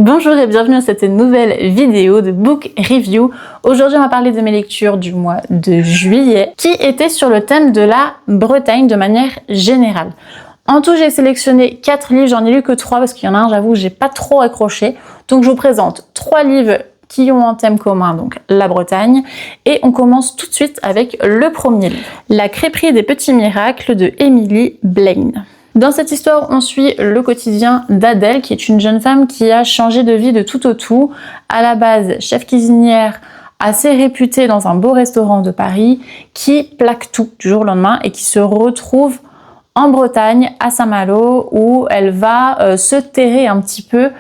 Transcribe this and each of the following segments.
Bonjour et bienvenue à cette nouvelle vidéo de Book Review. Aujourd'hui on va parler de mes lectures du mois de juillet qui étaient sur le thème de la Bretagne de manière générale. En tout j'ai sélectionné 4 livres, j'en ai lu que 3 parce qu'il y en a un j'avoue j'ai pas trop accroché. Donc je vous présente 3 livres qui ont un thème commun, donc la Bretagne. Et on commence tout de suite avec le premier livre. La crêperie des petits miracles de Emily Blaine. Dans cette histoire, on suit le quotidien d'Adèle, qui est une jeune femme qui a changé de vie de tout au tout. À la base, chef cuisinière assez réputée dans un beau restaurant de Paris, qui plaque tout du jour au lendemain et qui se retrouve en Bretagne, à Saint-Malo, où elle va se terrer un petit peu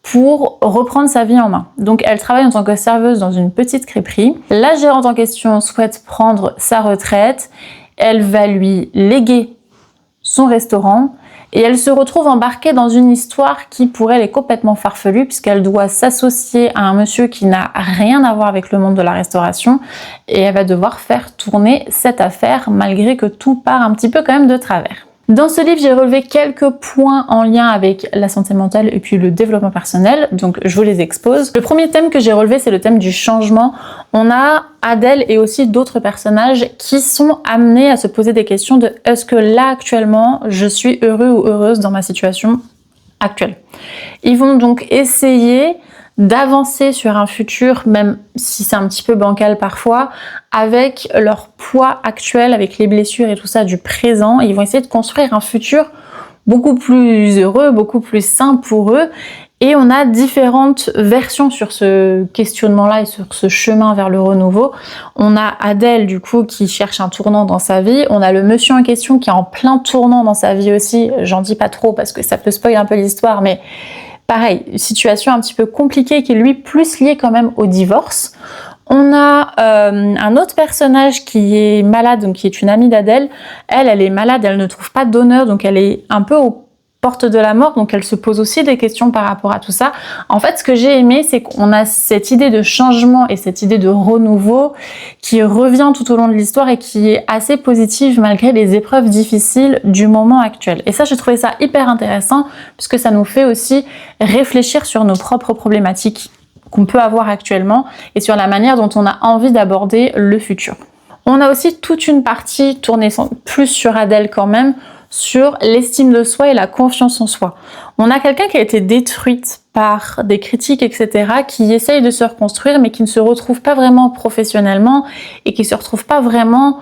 pour reprendre sa vie en main. Donc elle travaille en tant que serveuse dans une petite crêperie. La gérante en question souhaite prendre sa retraite. Elle va lui léguer son restaurant et elle se retrouve embarquée dans une histoire qui pour elle est complètement farfelue puisqu'elle doit s'associer à un monsieur qui n'a rien à voir avec le monde de la restauration et elle va devoir faire tourner cette affaire malgré que tout part un petit peu quand même de travers. Dans ce livre, j'ai relevé quelques points en lien avec la santé mentale et puis le développement personnel, donc je vous les expose. Le premier thème que j'ai relevé, c'est le thème du changement. On a Adèle et aussi d'autres personnages qui sont amenés à se poser des questions de est-ce que là actuellement, je suis heureux ou heureuse dans ma situation actuelle. Ils vont donc essayer d'avancer sur un futur, même si c'est un petit peu bancal parfois, avec leur poids actuel, avec les blessures et tout ça du présent. Ils vont essayer de construire un futur beaucoup plus heureux, beaucoup plus sain pour eux. Et on a différentes versions sur ce questionnement-là et sur ce chemin vers le renouveau. On a Adèle, du coup, qui cherche un tournant dans sa vie. On a le monsieur en question qui est en plein tournant dans sa vie aussi. J'en dis pas trop parce que ça peut spoiler un peu l'histoire, mais pareil, situation un petit peu compliquée qui est lui plus liée quand même au divorce. On a un autre personnage qui est malade, donc qui est une amie d'Adèle. Elle est malade, elle ne trouve pas de donneur, donc elle est un peu aux portes de la mort, donc elle se pose aussi des questions par rapport à tout ça. En fait, ce que j'ai aimé, c'est qu'on a cette idée de changement et cette idée de renouveau qui revient tout au long de l'histoire et qui est assez positive malgré les épreuves difficiles du moment actuel. Et ça, j'ai trouvé ça hyper intéressant puisque ça nous fait aussi réfléchir sur nos propres problématiques qu'on peut avoir actuellement et sur la manière dont on a envie d'aborder le futur. On a aussi toute une partie tournée plus sur Adèle quand même, sur l'estime de soi et la confiance en soi. On a quelqu'un qui a été détruite par des critiques, etc., qui essaye de se reconstruire, mais qui ne se retrouve pas vraiment professionnellement et qui ne se retrouve pas vraiment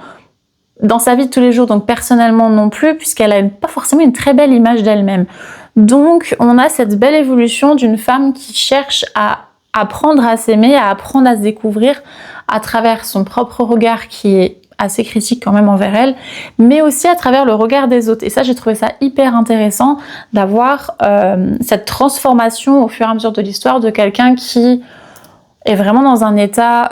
dans sa vie de tous les jours, donc personnellement non plus, puisqu'elle n'a pas forcément une très belle image d'elle-même. Donc, on a cette belle évolution d'une femme qui cherche à apprendre à s'aimer, à apprendre à se découvrir à travers son propre regard qui est assez critique quand même envers elle, mais aussi à travers le regard des autres. Et ça, j'ai trouvé ça hyper intéressant d'avoir cette transformation au fur et à mesure de l'histoire de quelqu'un qui est vraiment dans un état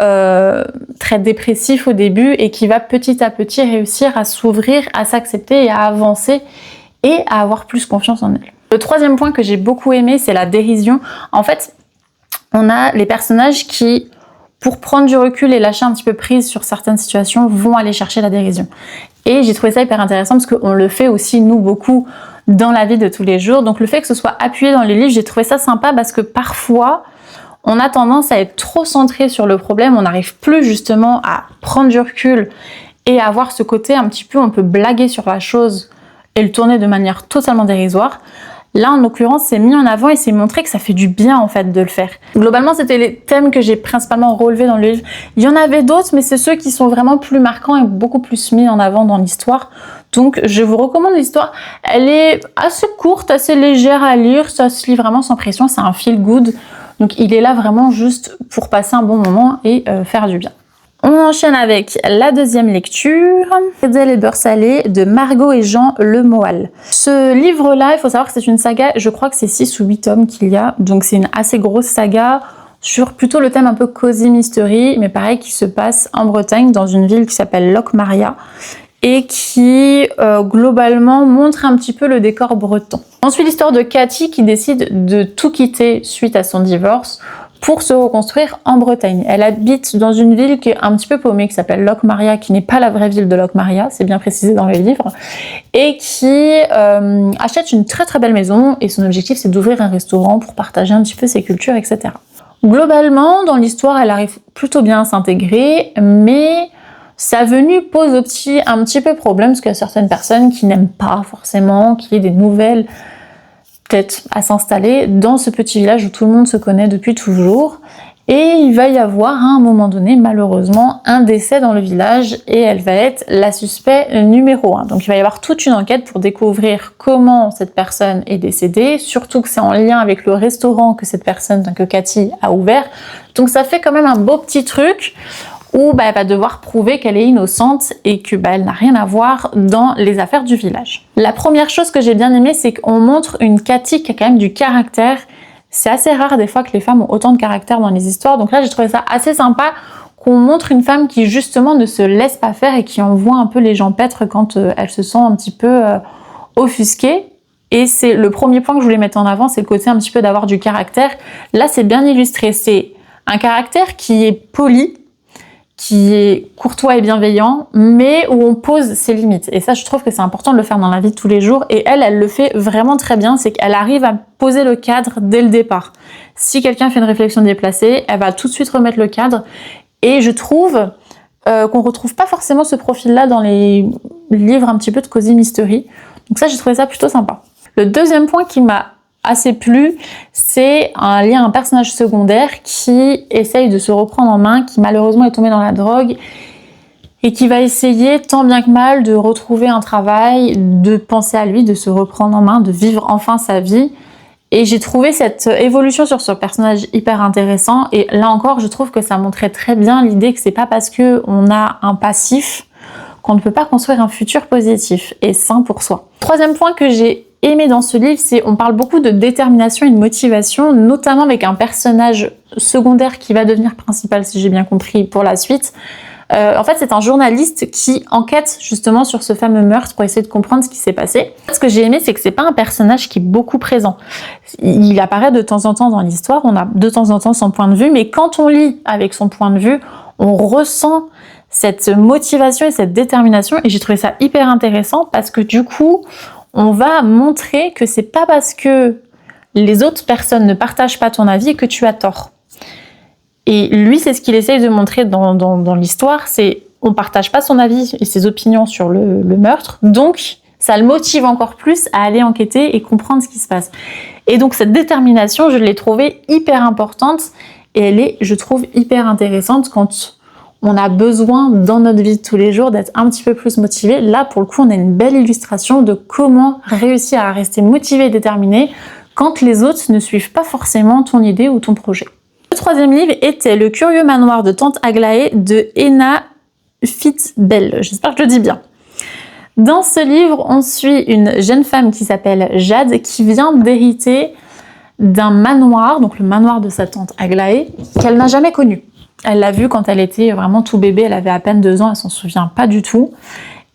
très dépressif au début et qui va petit à petit réussir à s'ouvrir, à s'accepter et à avancer et à avoir plus confiance en elle. Le troisième point que j'ai beaucoup aimé, c'est la dérision. En fait, on a les personnages qui, pour prendre du recul et lâcher un petit peu prise sur certaines situations, vont aller chercher la dérision. Et j'ai trouvé ça hyper intéressant parce qu'on le fait aussi, nous, beaucoup dans la vie de tous les jours. Donc le fait que ce soit appuyé dans les livres, j'ai trouvé ça sympa parce que parfois, on a tendance à être trop centré sur le problème. On n'arrive plus justement à prendre du recul et à avoir ce côté un petit peu, on peut blaguer sur la chose et le tourner de manière totalement dérisoire. Là, en l'occurrence, c'est mis en avant et c'est montré que ça fait du bien, en fait, de le faire. Globalement, c'était les thèmes que j'ai principalement relevés dans le livre. Il y en avait d'autres, mais c'est ceux qui sont vraiment plus marquants et beaucoup plus mis en avant dans l'histoire. Donc, je vous recommande l'histoire. Elle est assez courte, assez légère à lire. Ça se lit vraiment sans pression. C'est un feel good. Donc, il est là vraiment juste pour passer un bon moment et faire du bien. On enchaîne avec la deuxième lecture, Adèle et beurre salé de Margot et Jean Le Moal. Ce livre-là, il faut savoir que c'est une saga, je crois que c'est 6 ou 8 tomes qu'il y a, donc c'est une assez grosse saga sur plutôt le thème un peu cozy mystery, mais pareil qui se passe en Bretagne dans une ville qui s'appelle Locmaria et qui globalement montre un petit peu le décor breton. Ensuite l'histoire de Cathy qui décide de tout quitter suite à son divorce pour se reconstruire en Bretagne. Elle habite dans une ville qui est un petit peu paumée, qui s'appelle Locmaria, qui n'est pas la vraie ville de Locmaria, c'est bien précisé dans le livre, et qui achète une très très belle maison, et son objectif c'est d'ouvrir un restaurant pour partager un petit peu ses cultures, etc. Globalement, dans l'histoire, elle arrive plutôt bien à s'intégrer, mais sa venue pose un petit peu problème, parce qu'il y a certaines personnes qui n'aiment pas forcément qu'il y ait des nouvelles têtes à s'installer dans ce petit village où tout le monde se connaît depuis toujours. Et il va y avoir à un moment donné, malheureusement, un décès dans le village et elle va être la suspect numéro 1. Donc il va y avoir toute une enquête pour découvrir comment cette personne est décédée, surtout que c'est en lien avec le restaurant que cette personne, que Cathy, a ouvert. Donc ça fait quand même un beau petit truc où elle va devoir prouver qu'elle est innocente et que elle n'a rien à voir dans les affaires du village. La première chose que j'ai bien aimée, c'est qu'on montre une Cathy qui a quand même du caractère. C'est assez rare des fois que les femmes ont autant de caractère dans les histoires, donc là j'ai trouvé ça assez sympa qu'on montre une femme qui justement ne se laisse pas faire et qui envoie un peu les gens paître quand elle se sent un petit peu offusquée. Et c'est le premier point que je voulais mettre en avant, c'est le côté un petit peu d'avoir du caractère. Là c'est bien illustré, c'est un caractère qui est poli, qui est courtois et bienveillant, mais où on pose ses limites. Et ça, je trouve que c'est important de le faire dans la vie de tous les jours. Et elle le fait vraiment très bien, c'est qu'elle arrive à poser le cadre dès le départ. Si quelqu'un fait une réflexion déplacée, elle va tout de suite remettre le cadre. Et je trouve qu'on retrouve pas forcément ce profil-là dans les livres un petit peu de Cozy Mystery. Donc ça, j'ai trouvé ça plutôt sympa. Le deuxième point qui m'a assez plu, c'est un lien à un personnage secondaire qui essaye de se reprendre en main, qui malheureusement est tombé dans la drogue et qui va essayer tant bien que mal de retrouver un travail, de penser à lui, de se reprendre en main, de vivre enfin sa vie. Et j'ai trouvé cette évolution sur ce personnage hyper intéressant. Et là encore, je trouve que ça montrait très bien l'idée que c'est pas parce que on a un passif qu'on ne peut pas construire un futur positif et sain pour soi. Troisième point que j'ai aimé dans ce livre, c'est on parle beaucoup de détermination et de motivation, notamment avec un personnage secondaire qui va devenir principal, si j'ai bien compris, pour la suite. En fait, c'est un journaliste qui enquête justement sur ce fameux meurtre pour essayer de comprendre ce qui s'est passé. Ce que j'ai aimé, c'est que c'est pas un personnage qui est beaucoup présent. Il apparaît de temps en temps dans l'histoire, on a de temps en temps son point de vue, mais quand on lit avec son point de vue, on ressent cette motivation et cette détermination, et j'ai trouvé ça hyper intéressant parce que du coup, on va montrer que c'est pas parce que les autres personnes ne partagent pas ton avis que tu as tort. Et lui, c'est ce qu'il essaye de montrer dans l'histoire, c'est on partage pas son avis et ses opinions sur le meurtre, donc ça le motive encore plus à aller enquêter et comprendre ce qui se passe. Et donc cette détermination, je l'ai trouvée hyper importante et elle est, je trouve, hyper intéressante quand on a besoin dans notre vie de tous les jours d'être un petit peu plus motivé. Là, pour le coup, on a une belle illustration de comment réussir à rester motivé et déterminé quand les autres ne suivent pas forcément ton idée ou ton projet. Le troisième livre était Le curieux manoir de Tante Aglaé de Henna Fitzbell. J'espère que je le dis bien. Dans ce livre, on suit une jeune femme qui s'appelle Jade qui vient d'hériter d'un manoir, donc le manoir de sa tante Aglaé, qu'elle n'a jamais connu. Elle l'a vu quand elle était vraiment tout bébé, elle avait à peine 2 ans, elle s'en souvient pas du tout.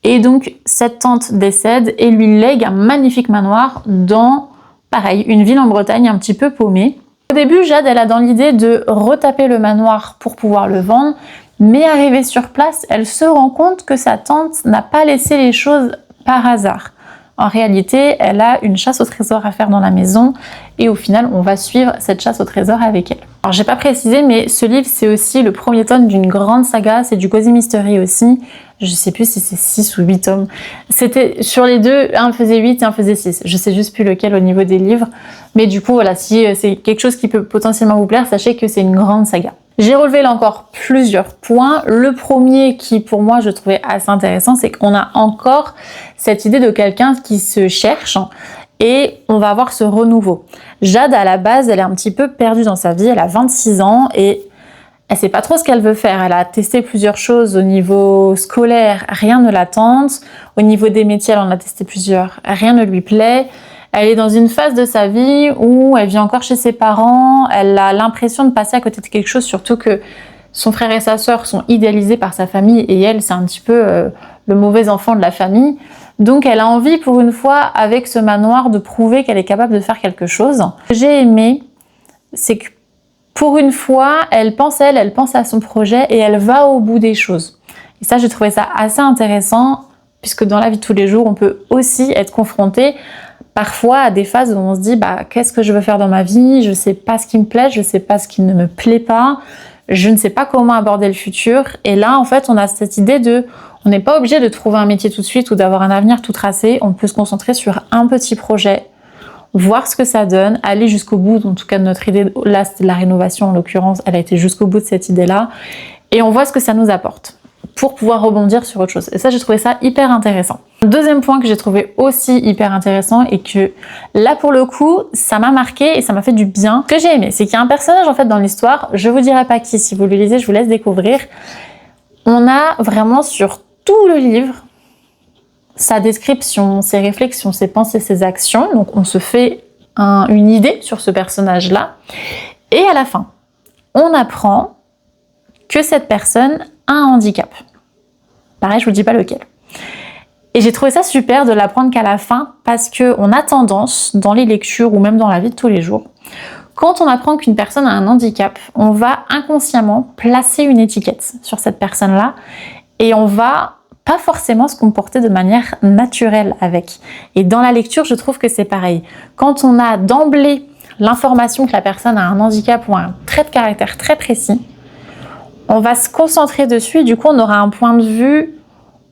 Et donc cette tante décède et lui lègue un magnifique manoir dans, pareil, une ville en Bretagne un petit peu paumée. Au début, Jade, elle a dans l'idée de retaper le manoir pour pouvoir le vendre, mais arrivée sur place, elle se rend compte que sa tante n'a pas laissé les choses par hasard. En réalité, elle a une chasse au trésor à faire dans la maison et au final, on va suivre cette chasse au trésor avec elle. Alors, j'ai pas précisé, mais ce livre, c'est aussi le premier tome d'une grande saga, c'est du Cozy Mystery aussi. Je sais plus si c'est 6 ou 8 tomes. C'était sur les deux, un faisait 8 et un faisait 6. Je sais juste plus lequel au niveau des livres. Mais du coup, voilà, si c'est quelque chose qui peut potentiellement vous plaire, sachez que c'est une grande saga. J'ai relevé là encore plusieurs points. Le premier qui, pour moi, je trouvais assez intéressant, c'est qu'on a encore cette idée de quelqu'un qui se cherche et on va avoir ce renouveau. Jade, à la base, elle est un petit peu perdue dans sa vie. Elle a 26 ans et elle sait pas trop ce qu'elle veut faire. Elle a testé plusieurs choses au niveau scolaire, rien ne la tente. Au niveau des métiers, elle en a testé plusieurs, rien ne lui plaît. Elle est dans une phase de sa vie où elle vit encore chez ses parents, elle a l'impression de passer à côté de quelque chose, surtout que son frère et sa sœur sont idéalisés par sa famille et elle, c'est un petit peu le mauvais enfant de la famille. Donc elle a envie pour une fois, avec ce manoir, de prouver qu'elle est capable de faire quelque chose. Ce que j'ai aimé, c'est que pour une fois, elle pense à son projet et elle va au bout des choses. Et ça, j'ai trouvé ça assez intéressant, puisque dans la vie de tous les jours, on peut aussi être confronté parfois à des phases où on se dit qu'est-ce que je veux faire dans ma vie, je ne sais pas ce qui me plaît, je ne sais pas ce qui ne me plaît pas, je ne sais pas comment aborder le futur. Et là, en fait, on a cette idée on n'est pas obligé de trouver un métier tout de suite ou d'avoir un avenir tout tracé, on peut se concentrer sur un petit projet, voir ce que ça donne, aller jusqu'au bout, en tout cas de notre idée, là c'était la rénovation en l'occurrence, elle a été jusqu'au bout de cette idée-là, et on voit ce que ça nous apporte pour pouvoir rebondir sur autre chose. Et ça, j'ai trouvé ça hyper intéressant. Deuxième point que j'ai trouvé aussi hyper intéressant et que là pour le coup, ça m'a marqué et ça m'a fait du bien. Ce que j'ai aimé, c'est qu'il y a un personnage en fait dans l'histoire, je vous dirai pas qui, si vous le lisez, je vous laisse découvrir. On a vraiment sur tout le livre sa description, ses réflexions, ses pensées, ses actions. Donc on se fait une idée sur ce personnage-là. Et à la fin, on apprend que cette personne a un handicap. Pareil, je vous dis pas lequel. Et j'ai trouvé ça super de l'apprendre qu'à la fin, parce qu'on a tendance, dans les lectures ou même dans la vie de tous les jours, quand on apprend qu'une personne a un handicap, on va inconsciemment placer une étiquette sur cette personne-là et on va pas forcément se comporter de manière naturelle avec. Et dans la lecture, je trouve que c'est pareil. Quand on a d'emblée l'information que la personne a un handicap ou un trait de caractère très précis, on va se concentrer dessus et du coup, on aura un point de vue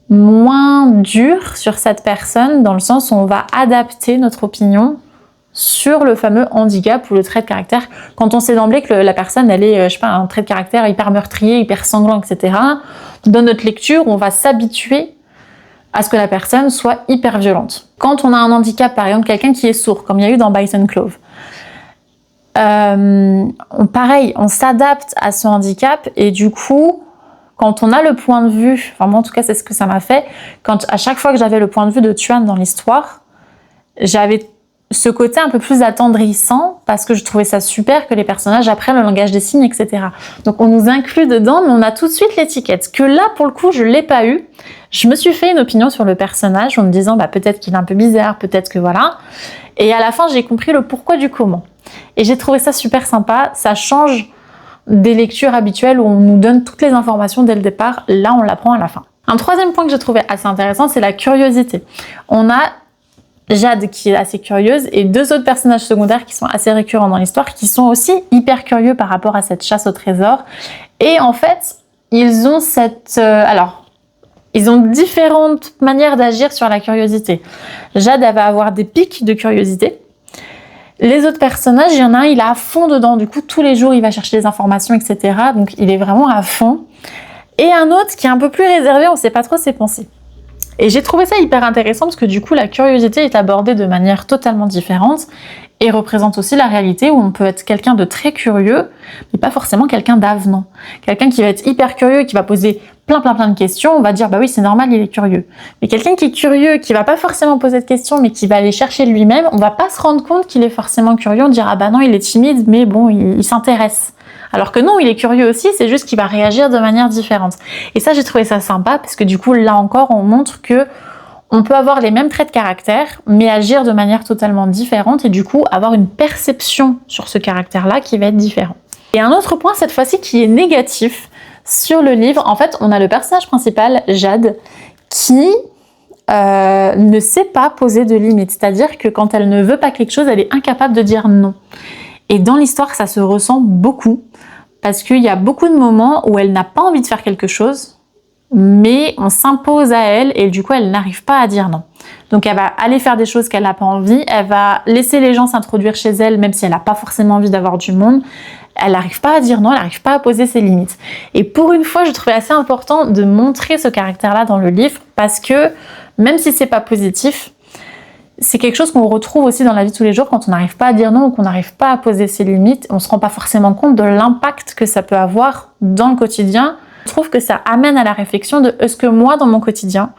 moins dur sur cette personne, dans le sens où on va adapter notre opinion sur le fameux handicap ou le trait de caractère. Quand on sait d'emblée que la personne, elle est, je sais pas, un trait de caractère hyper meurtrier, hyper sanglant, etc., dans notre lecture, on va s'habituer à ce que la personne soit hyper violente. Quand on a un handicap, par exemple, quelqu'un qui est sourd, comme il y a eu dans Boys and Clove, pareil, on s'adapte à ce handicap et du coup, quand on a le point de vue, enfin moi en tout cas c'est ce que ça m'a fait, quand à chaque fois que j'avais le point de vue de Tuan dans l'histoire, j'avais ce côté un peu plus attendrissant parce que je trouvais ça super que les personnages apprennent le langage des signes, etc. Donc on nous inclut dedans, mais on a tout de suite l'étiquette. Que là, pour le coup, je l'ai pas eu. Je me suis fait une opinion sur le personnage en me disant peut-être qu'il est un peu bizarre, peut-être que voilà. Et à la fin, j'ai compris le pourquoi du comment. Et j'ai trouvé ça super sympa. Ça change des lectures habituelles où on nous donne toutes les informations dès le départ. Là, on l'apprend à la fin. Un troisième point que j'ai trouvé assez intéressant, c'est la curiosité. On a Jade qui est assez curieuse et deux autres personnages secondaires qui sont assez récurrents dans l'histoire qui sont aussi hyper curieux par rapport à cette chasse au trésor. Et en fait, ils ont ils ont différentes manières d'agir sur la curiosité. Jade, elle va avoir des pics de curiosité. Les autres personnages, il y en a un, il est à fond dedans. Du coup, tous les jours, il va chercher des informations, etc. Donc, il est vraiment à fond. Et un autre qui est un peu plus réservé, on ne sait pas trop ses pensées. Et j'ai trouvé ça hyper intéressant parce que du coup, la curiosité est abordée de manière totalement différente et représente aussi la réalité où on peut être quelqu'un de très curieux, mais pas forcément quelqu'un d'avenant. Quelqu'un qui va être hyper curieux, qui va poser plein de questions, on va dire oui, c'est normal, il est curieux. Mais quelqu'un qui est curieux, qui va pas forcément poser de questions, mais qui va aller chercher lui-même, on va pas se rendre compte qu'il est forcément curieux, on dira non, il est timide, mais bon, il s'intéresse. Alors que non, il est curieux aussi, c'est juste qu'il va réagir de manière différente. Et ça, j'ai trouvé ça sympa parce que du coup, là encore, on montre que on peut avoir les mêmes traits de caractère, mais agir de manière totalement différente et du coup, avoir une perception sur ce caractère-là qui va être différent. Et un autre point, cette fois-ci, qui est négatif sur le livre, en fait, on a le personnage principal, Jade, qui ne sait pas poser de limites. C'est-à-dire que quand elle ne veut pas quelque chose, elle est incapable de dire non. Et dans l'histoire, ça se ressent beaucoup, parce qu'il y a beaucoup de moments où elle n'a pas envie de faire quelque chose, mais on s'impose à elle, et du coup, elle n'arrive pas à dire non. Donc, elle va aller faire des choses qu'elle n'a pas envie, elle va laisser les gens s'introduire chez elle, même si elle n'a pas forcément envie d'avoir du monde. Elle n'arrive pas à dire non, elle n'arrive pas à poser ses limites. Et pour une fois, je trouvais assez important de montrer ce caractère-là dans le livre, parce que, même si c'est pas positif, c'est quelque chose qu'on retrouve aussi dans la vie de tous les jours quand on n'arrive pas à dire non ou qu'on n'arrive pas à poser ses limites. On ne se rend pas forcément compte de l'impact que ça peut avoir dans le quotidien. Je trouve que ça amène à la réflexion de est-ce que moi, dans mon quotidien,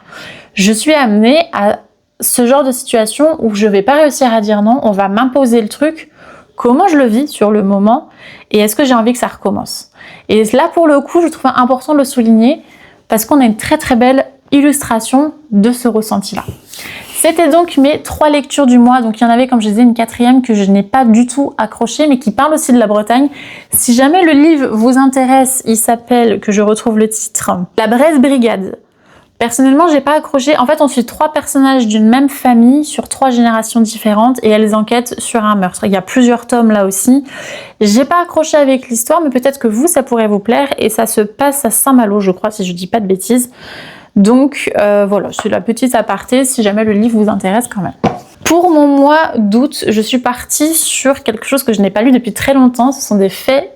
je suis amenée à ce genre de situation où je ne vais pas réussir à dire non, on va m'imposer le truc, comment je le vis sur le moment et est-ce que j'ai envie que ça recommence. Et là, pour le coup, je trouve important de le souligner parce qu'on a une très très belle illustration de ce ressenti-là. C'était donc mes 3 lectures du mois. Donc il y en avait, comme je disais, une 4e que je n'ai pas du tout accrochée, mais qui parle aussi de la Bretagne. Si jamais le livre vous intéresse, il s'appelle, que je retrouve le titre, La Bresse Brigade. Personnellement, j'ai pas accroché. En fait, on suit 3 personnages d'une même famille sur 3 générations différentes et elles enquêtent sur un meurtre. Il y a plusieurs tomes là aussi. J'ai pas accroché avec l'histoire, mais peut-être que vous, ça pourrait vous plaire. Et ça se passe à Saint-Malo, je crois, si je dis pas de bêtises. Donc voilà, c'est la petite aparté si jamais le livre vous intéresse quand même. Pour mon mois d'août, je suis partie sur quelque chose que je n'ai pas lu depuis très longtemps. Ce sont des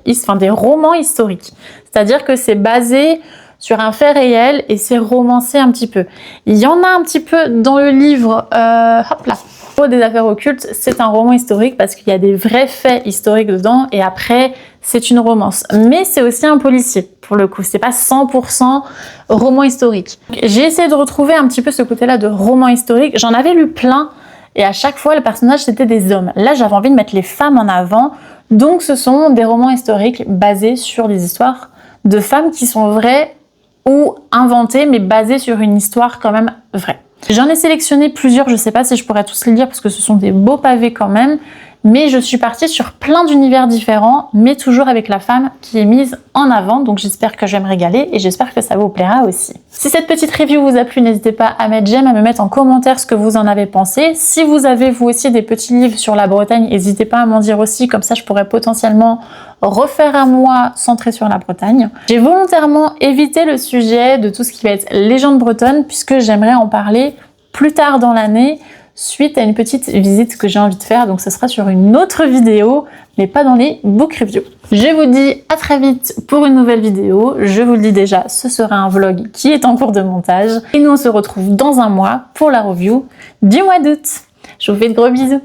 des romans historiques. C'est-à-dire que c'est basé sur un fait réel et c'est romancé un petit peu. Il y en a un petit peu dans le livre, hop là, Pour des affaires occultes, c'est un roman historique parce qu'il y a des vrais faits historiques dedans et après c'est une romance. Mais c'est aussi un policier pour le coup, c'est pas 100% roman historique. J'ai essayé de retrouver un petit peu ce côté-là de roman historique. J'en avais lu plein et à chaque fois les personnages c'était des hommes. Là j'avais envie de mettre les femmes en avant, donc ce sont des romans historiques basés sur des histoires de femmes qui sont vraies ou inventé, mais basé sur une histoire quand même vraie. J'en ai sélectionné plusieurs, je sais pas si je pourrais tous les lire parce que ce sont des beaux pavés quand même, mais je suis partie sur plein d'univers différents, mais toujours avec la femme qui est mise en avant, donc j'espère que je vais me régaler et j'espère que ça vous plaira aussi. Si cette petite review vous a plu, n'hésitez pas à mettre j'aime, à me mettre en commentaire ce que vous en avez pensé. Si vous avez vous aussi des petits livres sur la Bretagne, n'hésitez pas à m'en dire aussi, comme ça je pourrais potentiellement refaire un mois centré sur la Bretagne. J'ai volontairement évité le sujet de tout ce qui va être légende bretonne puisque j'aimerais en parler plus tard dans l'année suite à une petite visite que j'ai envie de faire, donc ce sera sur une autre vidéo mais pas dans les book reviews. Je vous dis à très vite pour une nouvelle vidéo. Je vous le dis déjà, ce sera un vlog qui est en cours de montage et nous on se retrouve dans un mois pour la review du mois d'août. Je vous fais de gros bisous.